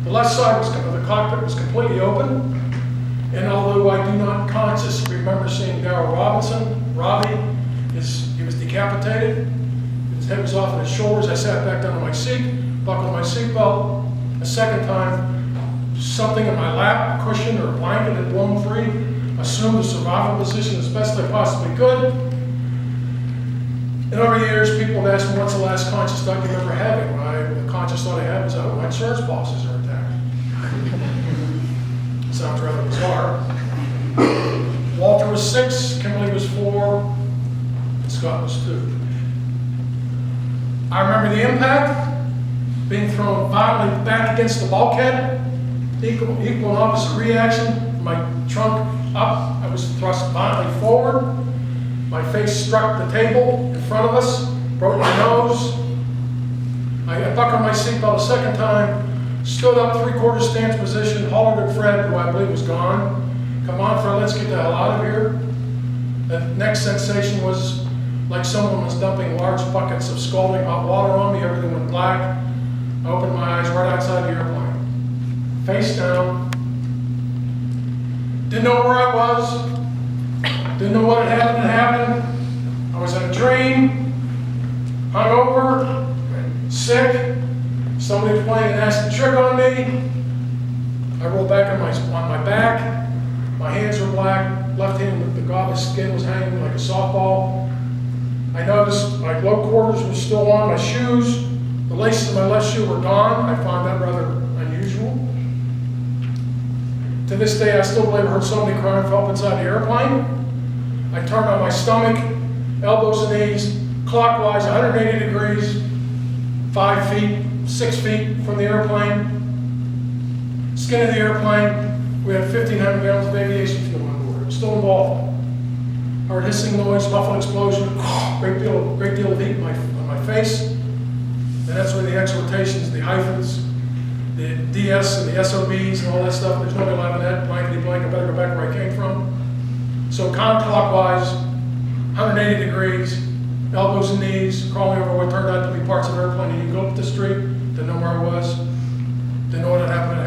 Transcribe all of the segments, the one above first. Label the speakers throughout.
Speaker 1: The left side of the cockpit was completely open, and although I do not consciously remember seeing Darrell Robinson, Robbie, he was decapitated. His head was off on his shoulders. I sat back down on my seat, buckled my seatbelt. A second time, something in my lap, a cushion or a blanket had blown free. Assumed the survival position as best I possibly could. And over the years, people have asked me, what's the last conscious thought you remember having? The conscious thought I had was, I hope my insurance policies are intact. Sounds rather bizarre. Walter was 6, Kimberly was 4, and Scott was 2. I remember the impact, being thrown violently back against the bulkhead, equal and opposite reaction. My trunk up, I was thrust violently forward. My face struck the table in front of us, broke my nose. I buckled my seatbelt a second time, stood up, three-quarter stance position, hollered at Fred, who I believe was gone. Come on, Fred, let's get the hell out of here. The next sensation was like someone was dumping large buckets of scalding hot water on me. Everything went black. I opened my eyes right outside the airplane. Face down. Didn't know where I was. Didn't know what had happened. I was in a dream. Hungover. Sick. Somebody was playing an acid trick on me. I rolled back on my back. My hands were black. Left hand with the goblet skin was hanging like a softball. I noticed my low quarters were still on. My shoes, the laces of my left shoe were gone. I found that rather unusual. To this day, I still believe I heard somebody crying for help inside the airplane. I turned on my stomach, elbows and knees, clockwise, 180 degrees, 5 feet, 6 feet from the airplane. Skin of the airplane, we had 1,500 gallons of aviation fuel on board. It was still involved. I heard hissing noise, muffled explosion, great deal of heat on my face. And that's where the exhortations, the hyphens, the DS and the SOBs and all that stuff, there's nobody alive in that, blankety blank, I better go back where I came from. So counterclockwise, 180 degrees, elbows and knees, crawling over what turned out to be parts of the airplane, and you go up the street, didn't know where I was, didn't know what had happened.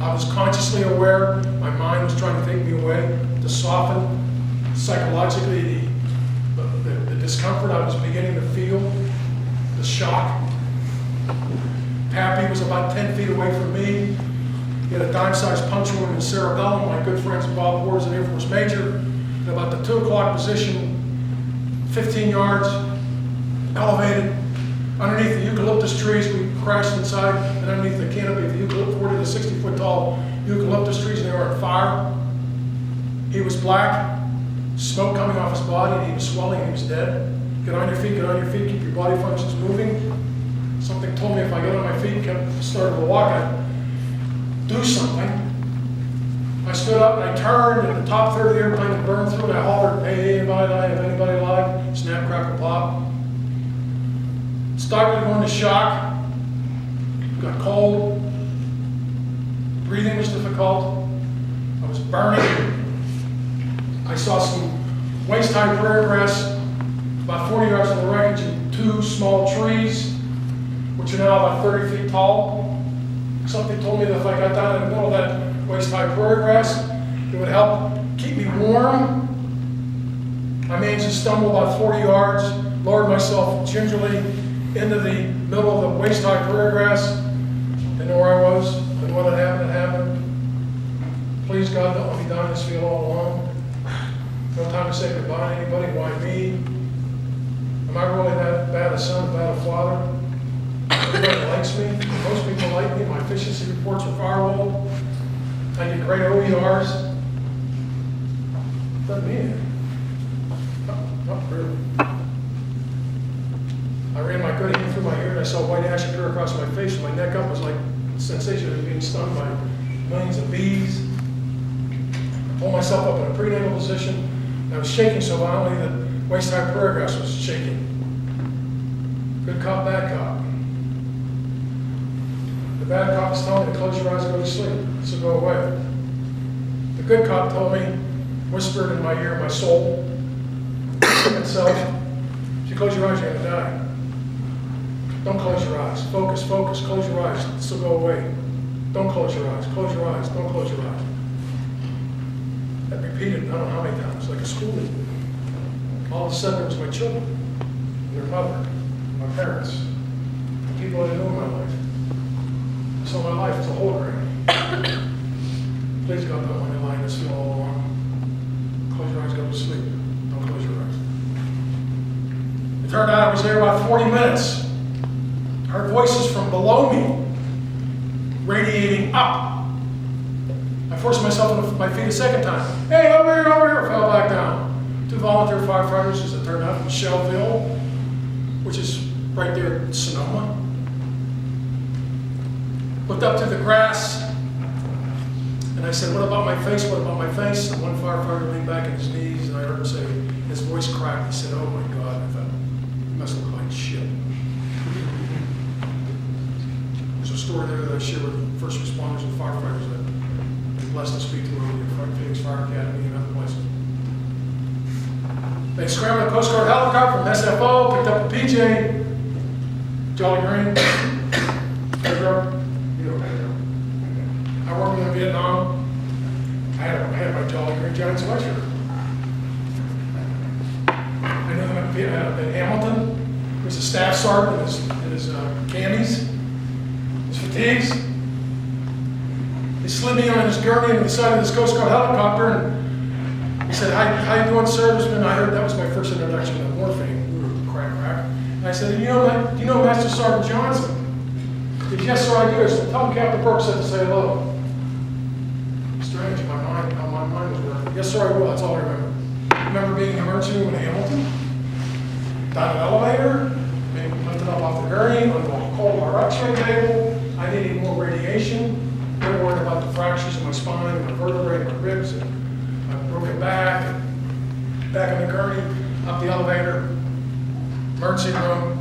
Speaker 1: I was consciously aware, my mind was trying to take me away, to soften psychologically the discomfort I was beginning to feel, the shock. Pappy was about 10 feet away from me. He had a dime-sized puncture wound in cerebellum. My good friends Bob Ward is an Air Force major. At about the 2 o'clock position, 15 yards, elevated. Underneath the eucalyptus trees, we crashed inside, and underneath the canopy of the 40 to 60-foot tall eucalyptus trees, and they were on fire. He was black, smoke coming off his body, and he was swelling, and he was dead. Get on your feet, keep your body functions moving. Something told me if I got on my feet, started to walk, I'd do something. I stood up and I turned, and the top third of the airplane had burned through, and I hollered, hey, anybody alive? Snap, crackle, pop. Started going into shock, got cold, breathing was difficult, I was burning. I saw some waist-high prairie grass about 40 yards from the wreckage and 2 small trees, which are now about 30 feet tall. Something told me that if I got down in the middle of that waist-high prairie grass, it would help keep me warm. I managed to stumble about 40 yards, lowered myself gingerly into the middle of the waist-high prairie grass. Didn't know where I was, and what had happened. Please God, don't let me die in this field all alone. No time to say goodbye to anybody. Why me? Am I really that bad a son, bad a father? Everybody likes me. Most people like me. My efficiency reports are firewalled. I get great OERs. Doesn't mean it. Not really. I ran my good hand through my ear and I saw white ash appear across my face, and my neck up was like the sensation of being stung by millions of bees. I pulled myself up in a prenatal position. I was shaking so violently that waist-high prairie grass was shaking. Good cop, bad cop. The bad cop was telling me to close your eyes and go to sleep, so go away. The good cop told me, whispered in my ear, my soul, itself, if you close your eyes, you're going to die. Don't close your eyes. Focus, focus, close your eyes. This will go away. Don't close your eyes. Close your eyes. Don't close your eyes. That repeated, I don't know how many times, like a schooling. All of a sudden, it was my children, their mother, my parents, the people I knew in my life. So my life is a hologram. Please God, don't let me lie in this field all along. Close your eyes, go to sleep. Don't close your eyes. It turned out I was there about 40 minutes. Heard voices from below me, radiating up. I forced myself on my feet a second time. Hey, over here, over here. Fell back down. 2 volunteer firefighters, as it turned out, from Shelbyville, which is right there in Sonoma. Looked up through the grass, and I said, what about my face? What about my face? And one firefighter leaned back on his knees, and I heard him say, his voice cracked. He said, oh my God, I thought, you must look like shit. There's a story there that I share with first responders and firefighters that I'm blessed to speak to over at Phoenix Fire Academy and other places. They scrambled a Coast Guard helicopter from SFO, picked up a PJ, Jolly Green, Pedro. You know Pedro. I worked in Vietnam. I had my Jolly Green Giant sweatshirt. I knew him at Hamilton. He was a staff sergeant in his camis, his fatigues. He slid me on his gurney into the side of this Coast Guard helicopter, and he said, how you doing, serviceman? I heard that was my first introduction to morphine. Crack. And I said, do you know Master Sergeant Johnson? He said, yes, sir, I do. I said, tell him Captain Burk said to say hello. Strange, how my mind was working. Yes, sir, I will. That's all I remember. I remember being in the emergency room in Hamilton, down an elevator, being lifted up off the gurney, on the cold X-ray table. I needed more radiation. They were worried about the fractures in my spine, my vertebrae, my ribs, and my broken back, and back on the gurney, up the elevator, emergency room,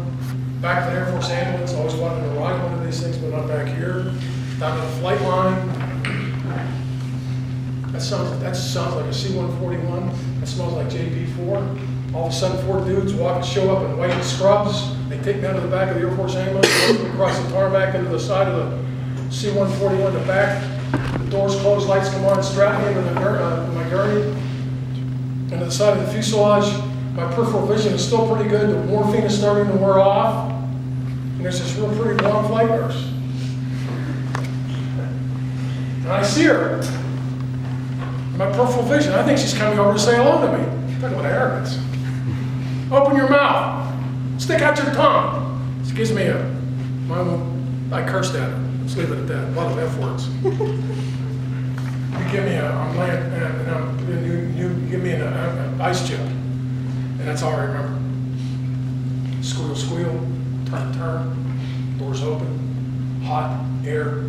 Speaker 1: back to the Air Force ambulance. Always wanted to ride one of these things, but not back here. Down to the flight line. That sounds like a C-141. That smells like JP-4. All of a sudden, 4 dudes show up in white scrubs. They take me out of the back of the Air Force ambulance, walk me across the tarmac into the side of the C-141, the back. The doors close, lights come on, strap me into my gurney. Into the side of the fuselage. My peripheral vision is still pretty good. The morphine is starting to wear off. And there's this real pretty blonde flight nurse. And I see her. My peripheral vision, I think she's coming over to say hello to me. Talk about arrogance. Open your mouth. Stick out your tongue. She gives me I cursed at her. Let's leave it at that. A lot of F words. You give me you give me an ice chip. And that's all I remember. Squeal, squeal, turn, doors open, hot, air,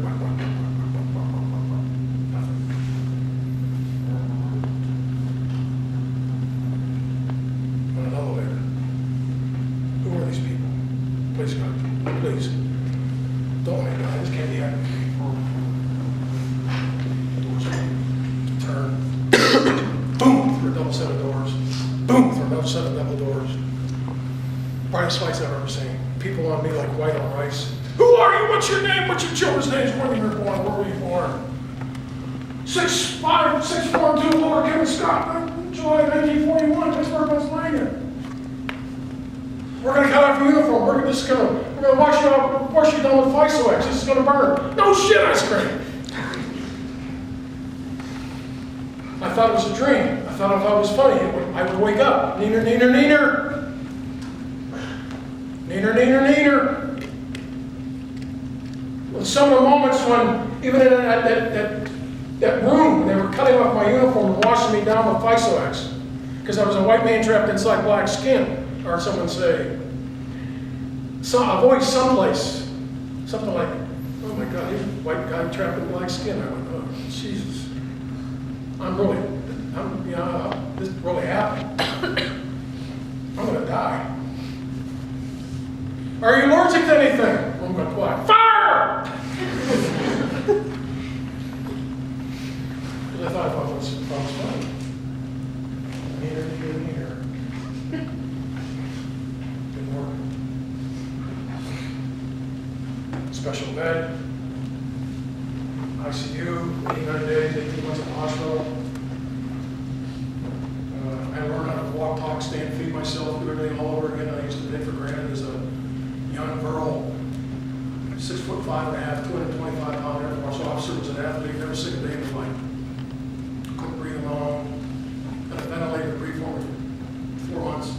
Speaker 1: please, God, please. Don't make God. This can't be happening. Doors open. Turn. Boom! Through a double set of doors. Boom! Through another set of double doors. Brightest lights I've ever seen. People on me like white on rice. Who are you? What's your name? What's your children's names? When you were born? Where were you born? 6'5", 6'4", Lower Kevin Scott, July 1941, Pittsburgh, Pennsylvania. We're going to cut off your uniform. We're going to wash you down with Fisox. This is going to burn. No shit, I screamed. I thought it was a dream. I thought if I was funny, I would wake up. Neener, neener, neener. Neener, neener, neener. Well, some of the moments when, even in that room, they were cutting off my uniform and washing me down with Fisox because I was a white man trapped inside black skin. Or someone say, a voice someplace, something like, oh my God, he's a white guy trapped in black skin. I went, oh, Jesus. This really happened. I'm going to die. Are you allergic to anything? I'm going to quiet. Fire! Because I thought if I was funny. Neither. special bed, ICU, 89 days, 18 months in the hospital. I learned how to walk, talk, stand, feed myself, do everything all over again. I used to take for granted as a young girl, 6'5", 225 pound Air Force officer, was an athlete, never sick a day in his life. Couldn't breathe alone. Had a ventilator to breathe for me for 4 months.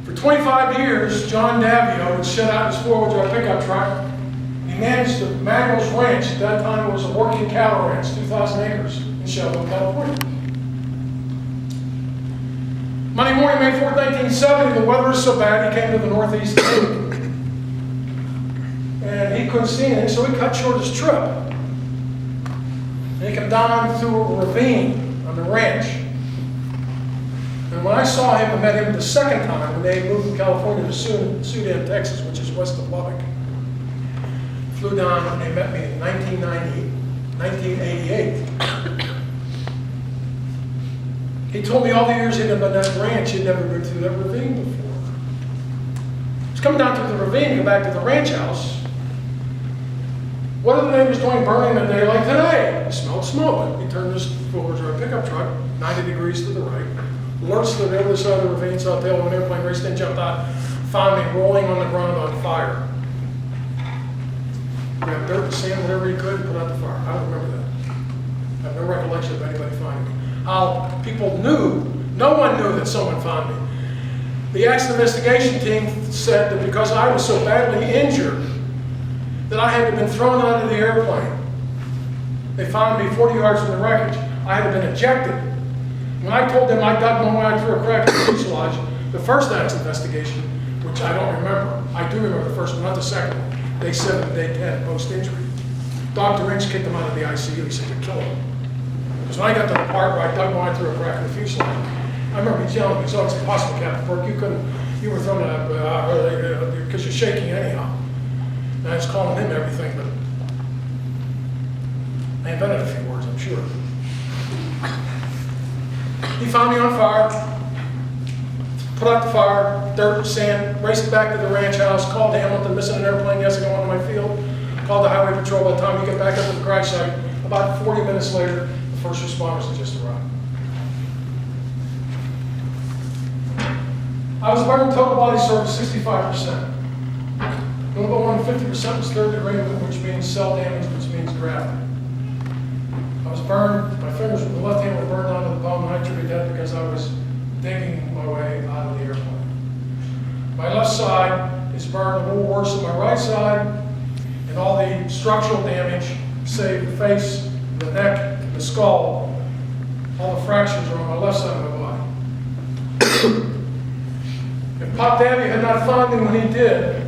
Speaker 1: For 25 years, John Davio would set out his four-wheel drive pickup truck. He managed the Magnus Ranch. At that time, it was a working cattle ranch, 2,000 acres in Shelbyville, California. Monday morning, May 4th, 1970, the weather was so bad he came to the Northeast Cape. And he couldn't see anything, so he cut short his trip. And he came down through a ravine on the ranch. And when I saw him and met him the second time, when they moved from California to Sudan, Texas, which is west of Lubbock, flew down and they met me in 1988. He told me all the years he'd been on that ranch, he'd never been through that ravine before. He's coming down through the ravine to go back to the ranch house. What are the neighbors doing burning a day like today? He smelled smoke. He turned his four-wheel drive pickup truck 90 degrees to the right. Lurched to the other side of the ravine, saw a tail of an airplane, raced in, jumped out, found me rolling on the ground on fire. Grabbed dirt and sand, whatever he could, and put out the fire. I don't remember that. I have no recollection of anybody finding me. How people knew, no one knew that someone found me. The accident investigation team said that because I was so badly injured, that I had to have been thrown out of the airplane. They found me 40 yards from the wreckage. I had been ejected. When I told them I dug my way through a crack in the fuselage, the first accident investigation, which I don't remember, I do remember the first one, not the second one, day 7, day 10, post-injury. Dr. Inch kicked him out of the ICU. He said, "You're killing him." Because when I got to the part where I dug my way through a crack in the fuselage, I remember he yelling, "So it's impossible, Captain Burk. You were thrown out because you're shaking anyhow." And I was calling him everything, but I invented a few words, I'm sure. He found me on fire, put out the fire, dirt, sand, raced back to the ranch house, called Hamilton, missing an airplane, yes, I go onto my field, called the highway patrol. By the time we get back up to the crash site, about 40 minutes later, the first responders had just arrived. I was burned total body surface 65%. A little bit more than 50% was third degree, which means cell damage, which means gravity. I was burned, my fingers with the left hand were burned onto the bone, and I attribute that because I was digging my way out of the airplane. My left side is burned a little worse than my right side, and all the structural damage, save the face, the neck, the skull, all the fractures are on my left side of my body. If Pop Davy had not found me when he did,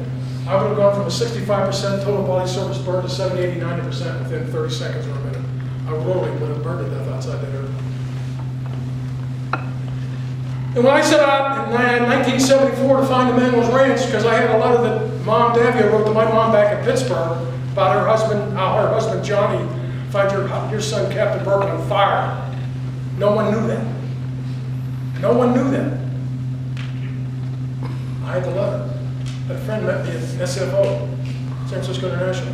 Speaker 1: I would have gone from a 65% total body surface burn to 70, 80, 90% within 30 seconds or a minute. I literally would have burned to death outside that airplane. And when I set out in 1974 to find the Manuel's Ranch, because I had a letter that Mom Davia wrote to my mom back in Pittsburgh about her husband Johnny, find your son Captain Burk on fire. No one knew that. No one knew that. I had the letter. A friend met me at SFO, San Francisco International.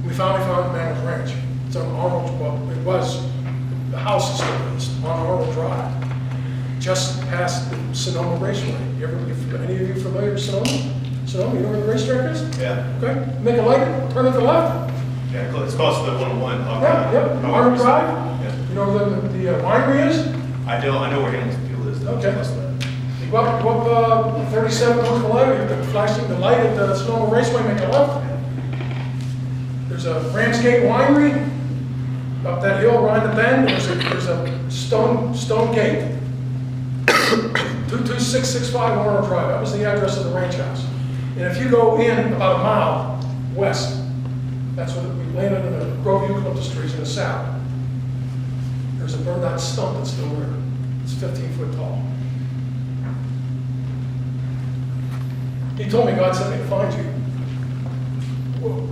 Speaker 1: We finally found the Manuel's Ranch. It's on Arnold, well, it was, the house is still on Arnold Drive, just past the Sonoma Raceway. Any of you familiar with Sonoma? Sonoma, you know where the racetrack is?
Speaker 2: Yeah.
Speaker 1: Okay, make a light, turn it to the left.
Speaker 2: Yeah, it's close to the 101.
Speaker 1: Yeah, yep, Arnold Drive.
Speaker 2: Yeah.
Speaker 1: You know where the winery is?
Speaker 2: I know where Hamilton Field is. Though.
Speaker 1: Okay. Go up 37 towards the left, you're flashing the light at the Sonoma Raceway, make a left. There's a Ramsgate Winery. Up that hill, around the bend, there's a stone gate. 22665 Warner Drive. That was the address of the ranch house. And if you go in about a mile west, that's where we landed in the Grove Eucalyptus trees in the south. There's a burned out stump that's still there. It's 15 foot tall. He told me God sent me to find you. Whoa.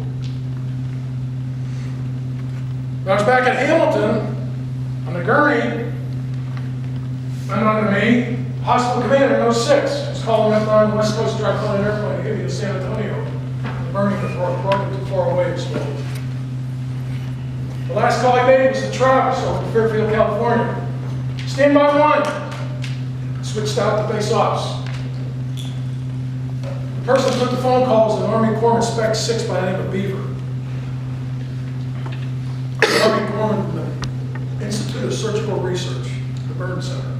Speaker 1: When I was back at Hamilton, on the gurney, went under me, hospital commander in 06. was calling up on West Coast, tried calling an airplane to get me to San Antonio. The burning was too far away to slow. The last call I made was to Travis over in Fairfield, California. Stand by one. Switched out to base ops. The person who took the phone call was an Army Corpsman Spec 6 by the name of Beaver. The Army Corpsman from the Institute of Surgical Research, the Burn Center.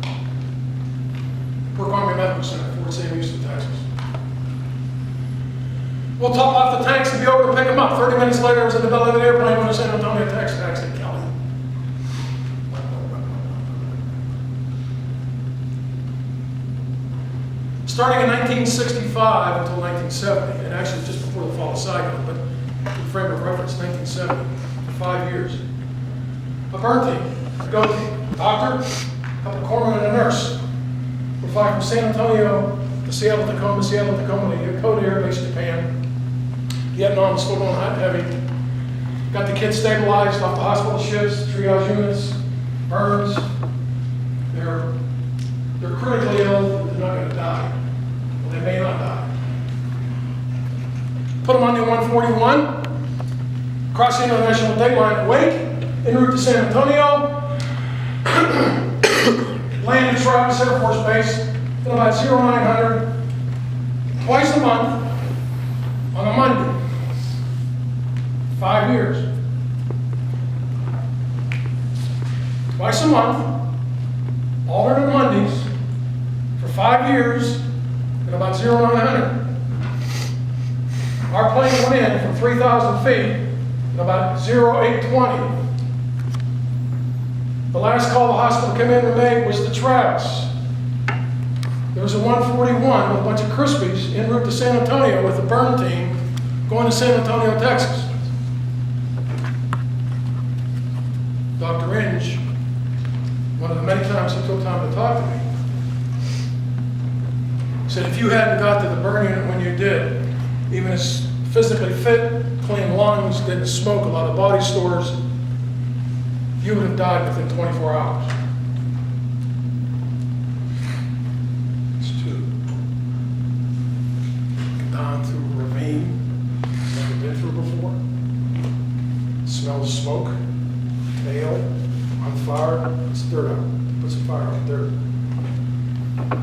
Speaker 1: Burk Army Medical Center, Fort Sam Houston, Texas. We'll top off the tanks and be over to pick them up. 30 minutes later, I was in the belly of the airplane going to San Antonio, Texas, taxi Kelly. Starting in 1965 until 1970, and actually just before the fall of Saigon, but for the frame of reference, 1970, for 5 years. A burn team, a go team, a doctor, a couple of corpsmen and a nurse. We're flying from San Antonio to Seattle, Tacoma to Yokota Air Base, Japan. Vietnam was still going hot and heavy. Got the kids stabilized off the hospital ships, triage units, burns. They're critically ill, but they're not going to die. Well, they may not die. Put them on the 141, cross the international date line at Wake, en route to San Antonio, land at Travis Air Force Base at about 0900, twice a month on a Monday. 5 years. Twice a month, alternate Mondays, for 5 years at about 0900. Our plane went in from 3,000 feet at about 0820. The last call the hospital commander made was to Travis. There was a 141 with a bunch of Crispies en route to San Antonio with the burn team going to San Antonio, Texas. Dr. Inge, one of the many times he took time to talk to me, said if you hadn't got to the burn unit when you did, even as physically fit, clean lungs, didn't smoke, a lot of body stores, you would have died within 24 hours. It's two. Down through a ravine, never been through before. Smell of smoke, tail, on fire, it's dirt out. Put some fire on dirt.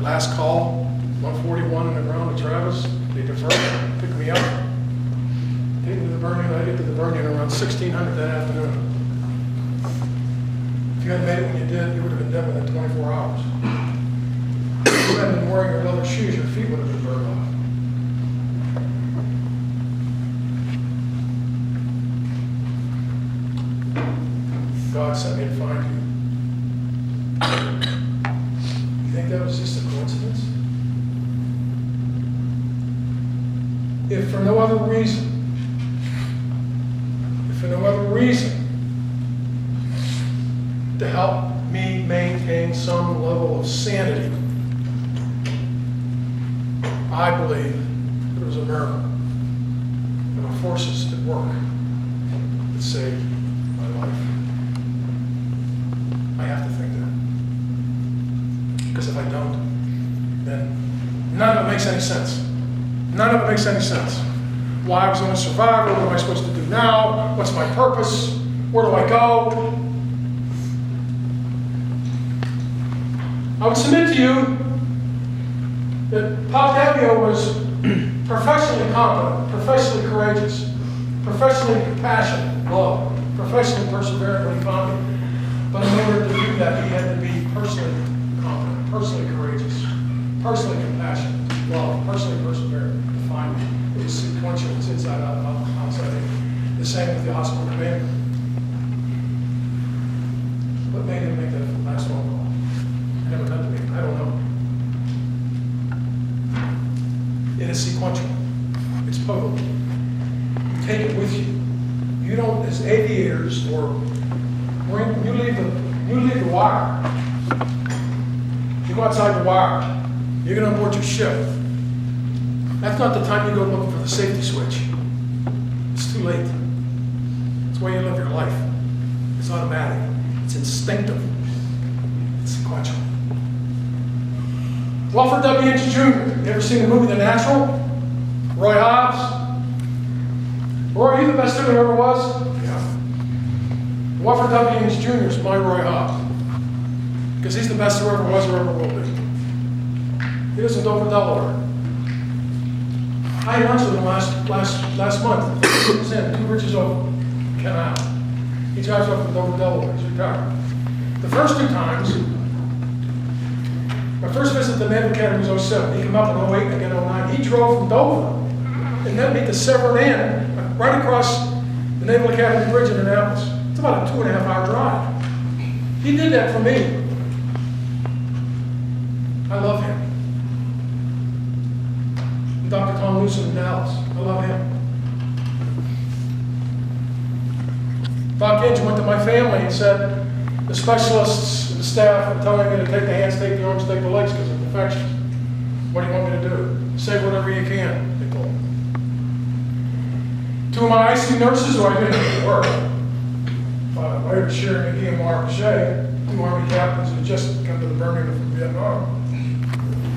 Speaker 1: Last call, 141 in the ground to Travis. They deferred, picked me up, take me to the burn unit. I get to the burn unit around 1600 that afternoon. If you hadn't made it when you did, you would have been dead within 24 hours. If you hadn't been wearing your leather shoes, your feet would have been burned off. God sent me to find you. You think that was just a coincidence? If for no other reason, to help me maintain some level of sanity, I believe it was a miracle. There were forces at work that saved my life. I have to think that. Because if I don't, then none of it makes any sense. None of it makes any sense. Why I was going to survive, what am I supposed to do now? What's my purpose? Where do I go? I would submit to you that Pop Davio was professionally competent, professionally courageous, professionally compassionate, love, professionally perseverant when he found me. But in order to do that, he had to be personally competent, personally courageous, personally compassionate, love, personally perseverant to find me. It was sequential, it's inside out, outside in. The same with the hospital commander. What made him make that last phone call? I never met the man, I don't know. It is sequential. It's potent. You take it with you. You don't, as aviators or you leave the wire. You go outside the wire. You're going to abort your ship. That's not the time you go looking for the safety switch. It's too late. It's the way you live your life. It's automatic. It's instinctive. It's sequential. Walford W. Inch Jr. You ever seen the movie The Natural? Roy Hobbs? Roy, are you the best student there ever was? Yeah. Walford W. Inch Jr. is my Roy Hobbs. Because he's the best there ever was or ever will be. He lives in Dover, Delaware. I had lunch with him last month. He was in 2 bridges over Canal. He drives up from Dover, Delaware. He's retired. The first 2 times, my first visit to the Naval Academy was 07. He came up in 08 and again 09. He drove from Dover and met me to Severn Inn, right across the Naval Academy Bridge in Annapolis. It's about a 2.5-hour drive. He did that for me. I love him. And Dr. Tom Newsom in Dallas. I love him. Doc Inge went to my family and said, the specialists and the staff are telling me to take the hands, take the arms, take the legs because of infections. What do you want me to do? Say whatever you can, they told me. 2 of my ICU nurses who I didn't work, Later Shearer McGee and Mark Shea, 2 Army captains who had just come to the burning from Vietnam,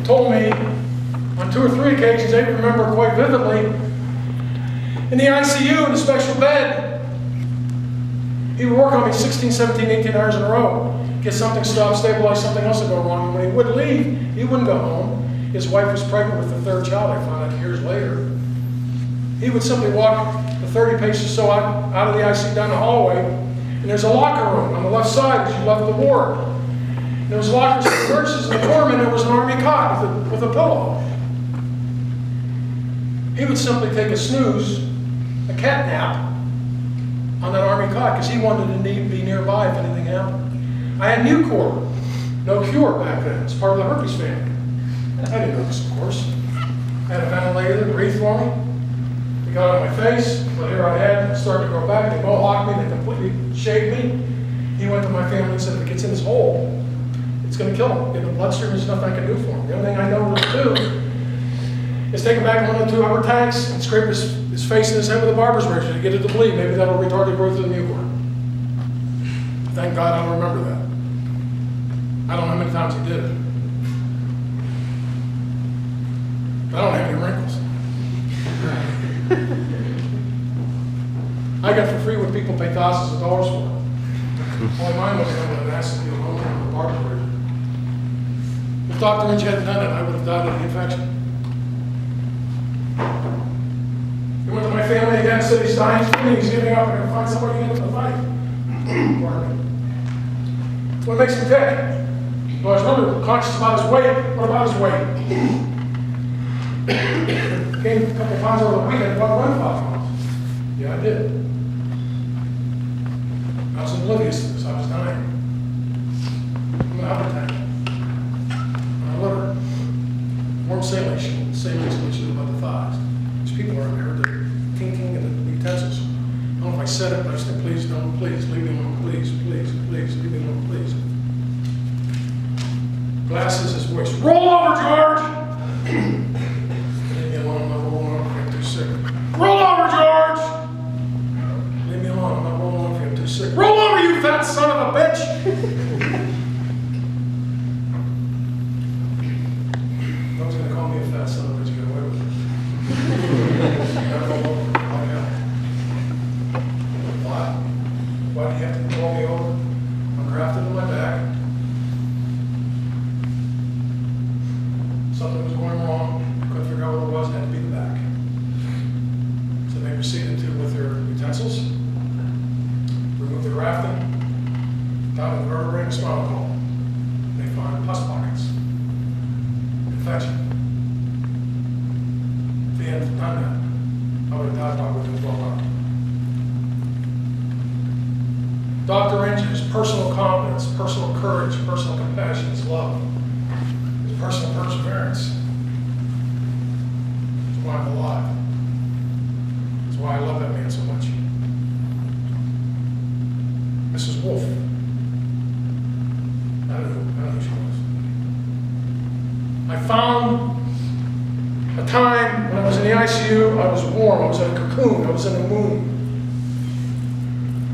Speaker 1: told me on 2 or 3 occasions they remember quite vividly in the ICU in the special bed. He would work on me 16, 17, 18 hours in a row, get something stopped, stabilize, something else would go wrong. And when he would leave, he wouldn't go home. His wife was pregnant with the 3rd child, I found out years later. He would simply walk the 30 paces or so out of the ICU down the hallway, and there's a locker room on the left side as you left the ward. There was lockers for the nurses and the corpsmen. There was an army cot with a pillow. He would simply take a snooze, a cat nap, on that army cot because he wanted to be nearby if anything happened. I had Nucor, no cure back then. It's part of the herpes family. I didn't know this, of course. I had a ventilator that breathed for me. They got on my face, but here I had, it started to grow back. They mohawked me, they completely shaved me. He went to my family and said, if it gets in his hole, it's going to kill him. In the bloodstream, there's nothing I can do for him. The only thing I know to do is take him back in one of the 2 upper tanks and scrape his face and his head with a barber's razor to get it to bleed. Maybe that'll retard the growth of the Nucor. Thank God I don't remember that. I don't know how many times he did it. I don't have any wrinkles. I got for free what people pay thousands of dollars for. Only mine was done with an acid alone with a barber's razor. If Dr. Inge hadn't done it, I would have died of the infection. He went to my family again and said he's dying for me, he's giving up, I'm going to find somebody to get him to fight. What makes him tick? Well, I was really conscious about his weight. What about his weight? Gained a couple of pounds over the weekend, about 1 pound. Yeah, I did. I was oblivious to this, I was dying. I'm an appetite. My liver. Warm saline solution above the thighs. There's people around here that are tinking and the utensils. I don't know if I said it, but I said, please don't, please, leave me alone, please, please, please, leave me alone, please. Glasses, his voice, roll over, George! Leave me alone, I'm not rolling over, I'm too sick. Roll over, George! Leave me alone, I'm not rolling over, I'm too sick. Roll over, you fat son of a bitch! No one's gonna call me a fat son of a bitch, get away with it. Why? Why do you have to roll me over? I'm grafted to my back. Something was going wrong. I couldn't figure out what it was. It had to be the back. So they proceeded to, with their utensils, remove the grafting, down to the vertebrae and spinal column. They find pus pockets, infection. If they hadn't done that, I would have died probably within 12 hours. Dr. Inge's personal confidence, personal courage, personal compassion, his love, his personal perseverance is why I'm alive. It's why I love that man so much. Mrs. Wolf. I don't know who she was. I found a time when I was in the ICU, I was warm, I was in a cocoon, I was in a womb.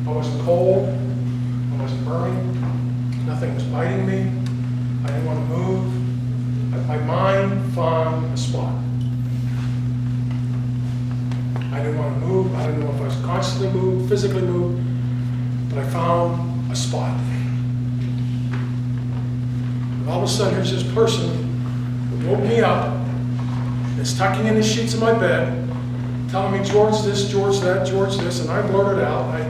Speaker 1: I wasn't cold, I wasn't burning, nothing was biting me, I didn't want to move, My mind found a spot. I didn't want to move. I didn't know if I was consciously moved, physically moved, but I found a spot. And all of a sudden, here's this person who woke me up, is tucking in the sheets of my bed, telling me, George this, George that, George this, and I blurted out, I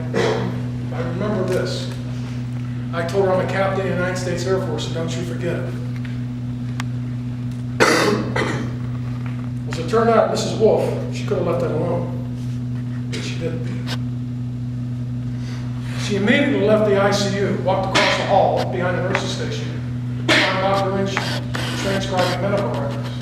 Speaker 1: remember this. I told her I'm a captain in the United States Air Force, and don't you forget it. As it turned out, Mrs. Wolf, she could have left that alone, but she didn't. She immediately left the ICU, walked across the hall behind the nurse's station, found Dr. Lynch transcribing medical records.